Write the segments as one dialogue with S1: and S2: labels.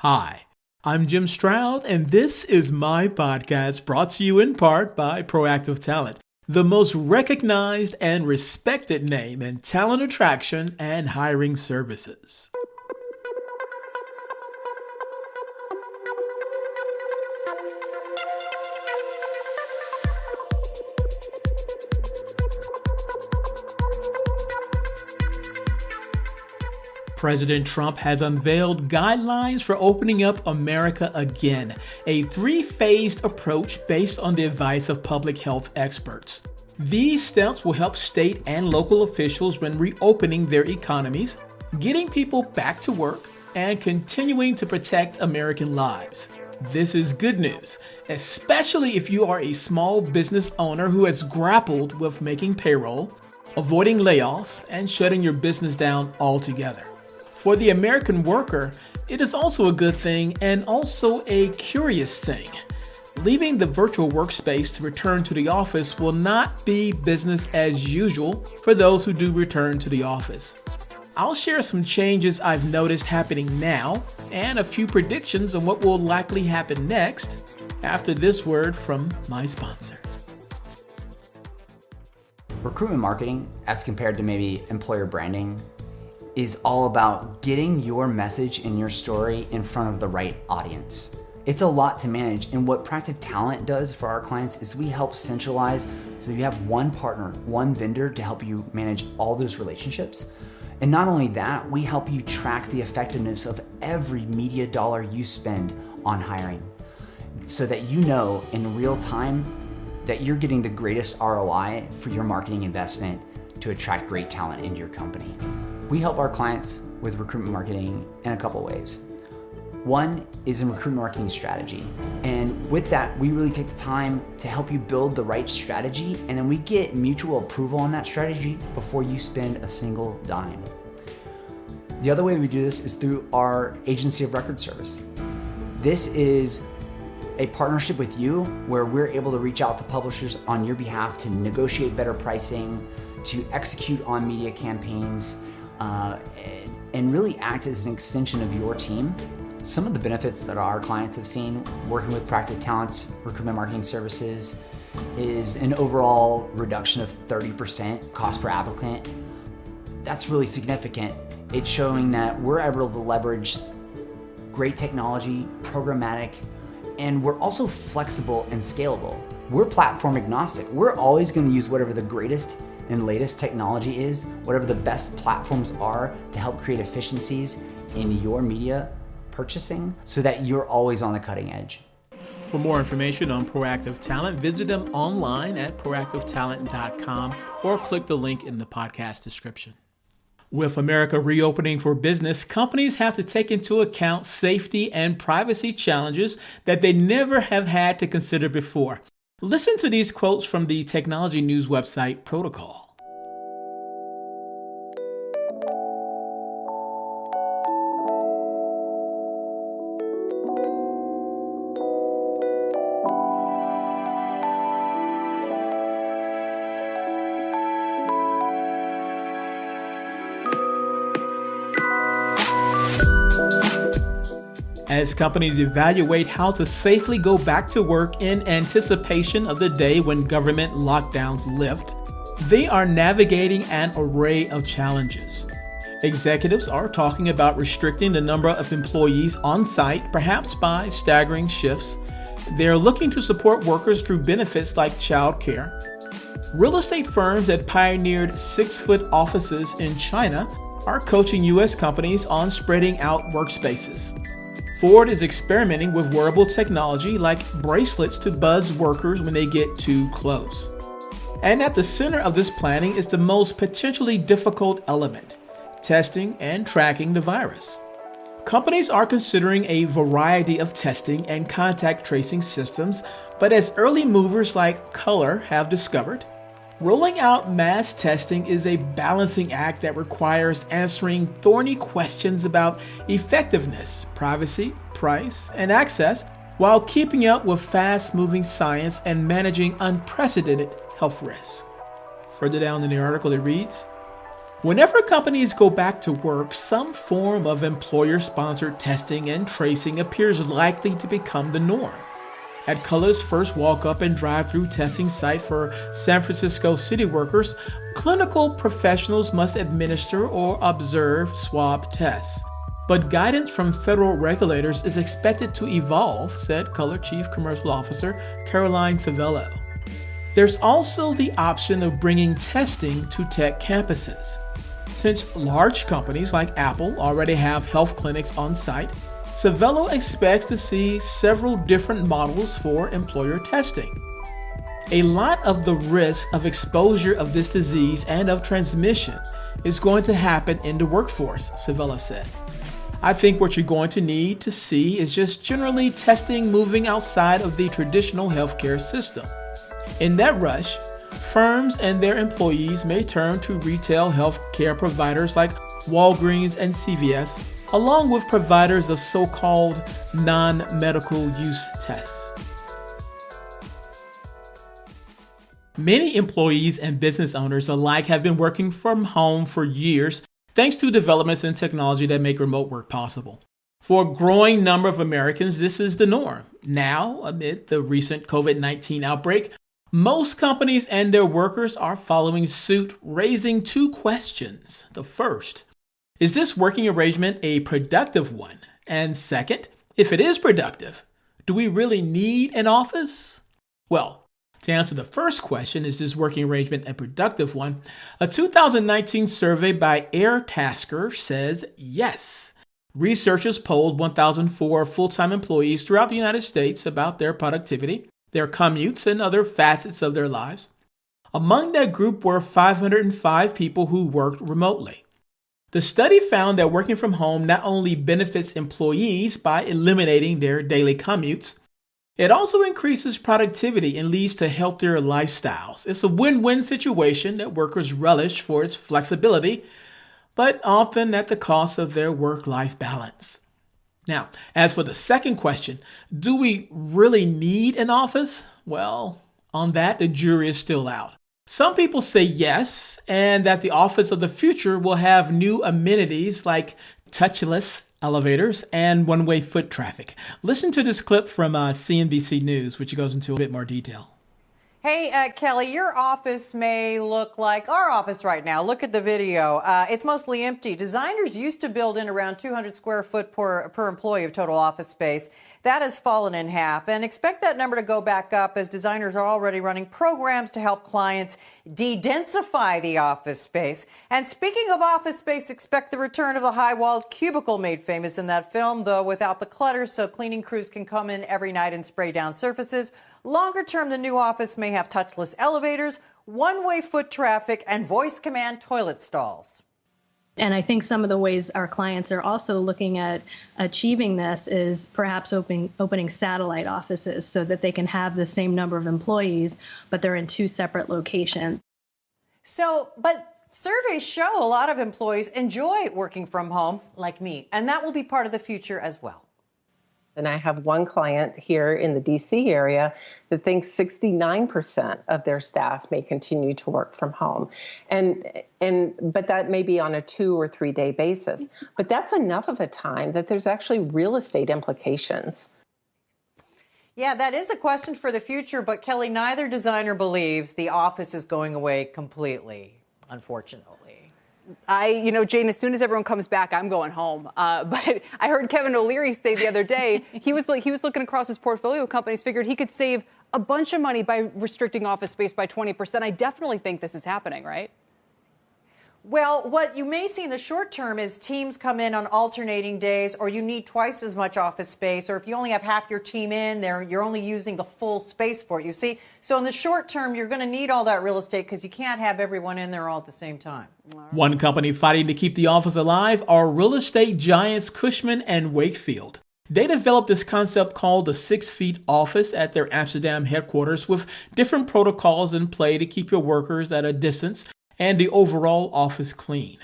S1: Hi, I'm Jim Stroud, and this is my podcast brought to you in part by Proactive Talent, the most recognized and respected name in talent attraction and hiring services. President Trump has unveiled guidelines for opening up America again, a three-phased approach based on the advice of public health experts. These steps will help state and local officials when reopening their economies, getting people back to work, and continuing to protect American lives. This is good news, especially if you are a small business owner who has grappled with making payroll, avoiding layoffs, and shutting your business down altogether. For the American worker, it is also a good thing and also a curious thing. Leaving the virtual workspace to return to the office will not be business as usual for those who do return to the office. I'll share some changes I've noticed happening now and a few predictions on what will likely happen next after this word from my sponsor.
S2: Recruitment marketing, as compared to maybe employer branding, is all about getting your message and your story in front of the right audience. It's a lot to manage, and what Proactive Talent does for our clients is we help centralize so you have one partner, one vendor to help you manage all those relationships. And not only that, we help you track the effectiveness of every media dollar you spend on hiring so that you know in real time that you're getting the greatest ROI for your marketing investment to attract great talent into your company. We help our clients with recruitment marketing in a couple ways. One is in recruitment marketing strategy. And with that, we really take the time to help you build the right strategy, and then we get mutual approval on that strategy before you spend a single dime. The other way we do this is through our agency of record service. This is a partnership with you where we're able to reach out to publishers on your behalf to negotiate better pricing, to execute on media campaigns, and really act as an extension of your team. Some of the benefits that our clients have seen working with Proactive Talent's recruitment marketing services is an overall reduction of 30% cost per applicant. That's really significant. It's showing that we're able to leverage great technology, programmatic, and we're also flexible and scalable. We're platform agnostic. We're always going to use whatever the greatest and latest technology is, whatever the best platforms are to help create efficiencies in your media purchasing so that you're always on the cutting edge.
S1: For more information on Proactive Talent, visit them online at proactivetalent.com or click the link in the podcast description. With America reopening for business, companies have to take into account safety and privacy challenges that they never have had to consider before. Listen to these quotes from the technology news website Protocol. As companies evaluate how to safely go back to work in anticipation of the day when government lockdowns lift, they are navigating an array of challenges. Executives are talking about restricting the number of employees on site, perhaps by staggering shifts. They're looking to support workers through benefits like childcare. Real estate firms that pioneered 6-foot offices in China are coaching U.S. companies on spreading out workspaces. Ford is experimenting with wearable technology like bracelets to buzz workers when they get too close. And at the center of this planning is the most potentially difficult element: testing and tracking the virus. Companies are considering a variety of testing and contact tracing systems, but as early movers like Color have discovered, rolling out mass testing is a balancing act that requires answering thorny questions about effectiveness, privacy, price, and access, while keeping up with fast-moving science and managing unprecedented health risks. Further down in the article, it reads, Whenever companies go back to work, some form of employer-sponsored testing and tracing appears likely to become the norm. At Color's first walk-up and drive-through testing site for San Francisco city workers, clinical professionals must administer or observe swab tests. But guidance from federal regulators is expected to evolve, said Color Chief Commercial Officer Caroline Savello. There's also the option of bringing testing to tech campuses. Since large companies like Apple already have health clinics on site, Savello expects to see several different models for employer testing. A lot of the risk of exposure of this disease and of transmission is going to happen in the workforce, Savello said. I think what you're going to need to see is just generally testing moving outside of the traditional healthcare system. In that rush, firms and their employees may turn to retail healthcare providers like Walgreens and CVS, along with providers of so-called non-medical use tests. Many employees and business owners alike have been working from home for years thanks to developments in technology that make remote work possible. For a growing number of Americans, this is the norm. Now, amid the recent COVID-19 outbreak, most companies and their workers are following suit, raising two questions. The first, is this working arrangement a productive one? And second, if it is productive, do we really need an office? Well, to answer the first question, is this working arrangement a productive one? A 2019 survey by Airtasker says yes. Researchers polled 1,004 full-time employees throughout the United States about their productivity, their commutes, and other facets of their lives. Among that group were 505 people who worked remotely. The study found that working from home not only benefits employees by eliminating their daily commutes, it also increases productivity and leads to healthier lifestyles. It's a win-win situation that workers relish for its flexibility, but often at the cost of their work-life balance. Now, as for the second question, do we really need an office? Well, on that, the jury is still out. Some people say yes, and that the office of the future will have new amenities like touchless elevators and one-way foot traffic. Listen to this clip from CNBC News, which goes into a bit more detail.
S3: Hey, Kelly, your office may look like our office right now. Look at the video. It's mostly empty. Designers used to build in around 200 square foot per employee of total office space. That has fallen in half, and expect that number to go back up as designers are already running programs to help clients de-densify the office space. And speaking of office space, expect the return of the high-walled cubicle made famous in that film, though without the clutter, so cleaning crews can come in every night and spray down surfaces. Longer term, the new office may have touchless elevators, one-way foot traffic, and voice command toilet stalls.
S4: And I think some of the ways our clients are also looking at achieving this is perhaps opening satellite offices so that they can have the same number of employees, but they're in two separate locations.
S3: But surveys show a lot of employees enjoy working from home, like me, and that will be part of the future as well.
S5: And I have one client here in the DC area that thinks 69% of their staff may continue to work from home. But that may be on a 2 or 3 day basis. But that's enough of a time that there's actually real estate implications.
S3: Yeah, that is a question for the future. But Kelly, neither designer believes the office is going away completely, unfortunately.
S6: Jane, as soon as everyone comes back, I'm going home. But I heard Kevin O'Leary say the other day, he was looking across his portfolio of companies, figured he could save a bunch of money by restricting office space by 20%. I definitely think this is happening, right?
S3: Well, what you may see in the short term is teams come in on alternating days, or you need twice as much office space, or if you only have half your team in there, you're only using the full space for it, you see? So in the short term, you're going to need all that real estate because you can't have everyone in there all at the same time.
S1: One company fighting to keep the office alive are real estate giants Cushman and Wakefield. They developed this concept called the 6 feet office at their Amsterdam headquarters with different protocols in play to keep your workers at a distance and the overall office clean.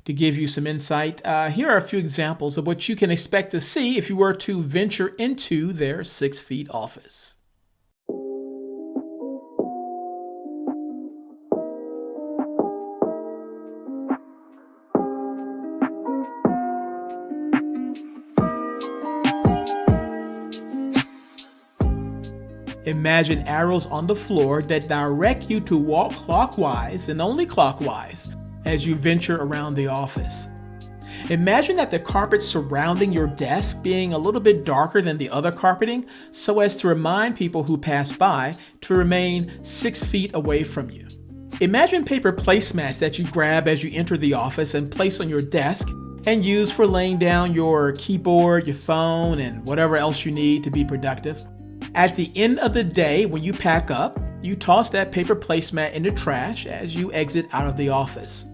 S1: To give you some insight, here are a few examples of what you can expect to see if you were to venture into their 6 feet office. Imagine arrows on the floor that direct you to walk clockwise and only clockwise as you venture around the office. Imagine that the carpet surrounding your desk being a little bit darker than the other carpeting so as to remind people who pass by to remain 6 feet away from you. Imagine paper placemats that you grab as you enter the office and place on your desk and use for laying down your keyboard, your phone, and whatever else you need to be productive. At the end of the day, when you pack up, you toss that paper placemat in the trash as you exit out of the office.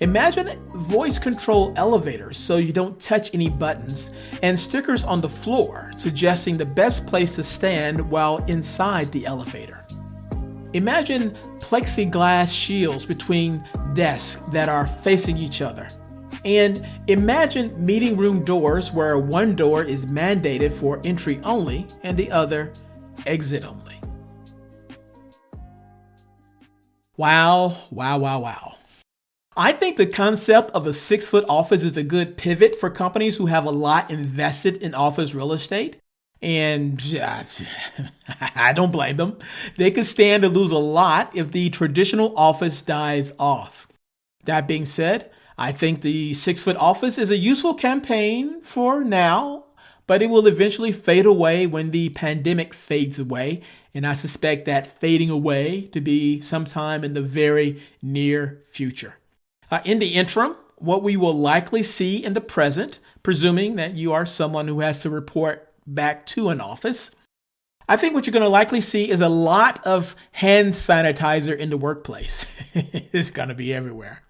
S1: Imagine voice control elevators so you don't touch any buttons, and stickers on the floor suggesting the best place to stand while inside the elevator. Imagine plexiglass shields between desks that are facing each other. And imagine meeting room doors where one door is mandated for entry only and the other exit only. Wow, wow, wow, wow. I think the concept of a 6-foot office is a good pivot for companies who have a lot invested in office real estate. And I don't blame them. They could stand to lose a lot if the traditional office dies off. That being said, I think the 6-foot office is a useful campaign for now, but it will eventually fade away when the pandemic fades away. And I suspect that fading away to be sometime in the very near future. In the interim, what we will likely see in the present, presuming that you are someone who has to report back to an office, I think what you're going to likely see is a lot of hand sanitizer in the workplace. It's going to be everywhere.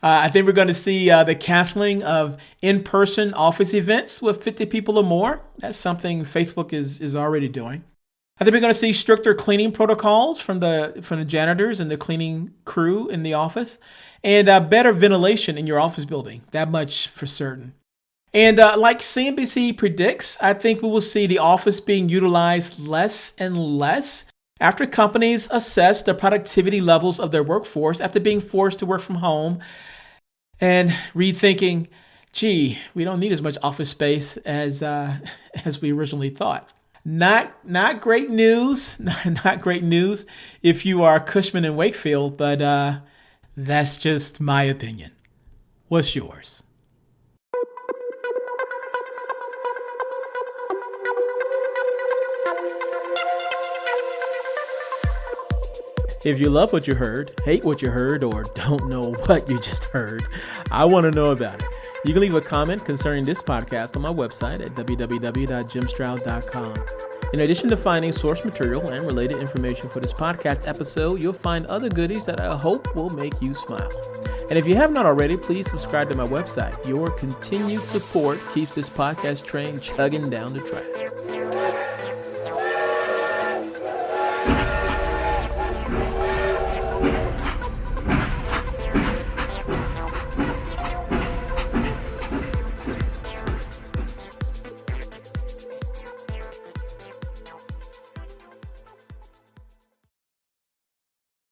S1: I think we're going to see the canceling of in-person office events with 50 people or more. That's something Facebook is already doing. I think we're going to see stricter cleaning protocols from the janitors and the cleaning crew in the office, and better ventilation in your office building. That much for certain. And like CNBC predicts, I think we will see the office being utilized less and less after companies assess the productivity levels of their workforce after being forced to work from home and rethinking, gee, we don't need as much office space as we originally thought. Not great news. Not great news if you are Cushman and Wakefield, but that's just my opinion. What's yours? If you love what you heard, hate what you heard, or don't know what you just heard, I want to know about it. You can leave a comment concerning this podcast on my website at www.jimstroud.com. In addition to finding source material and related information for this podcast episode, you'll find other goodies that I hope will make you smile. And if you have not already, please subscribe to my website. Your continued support keeps this podcast train chugging down the track.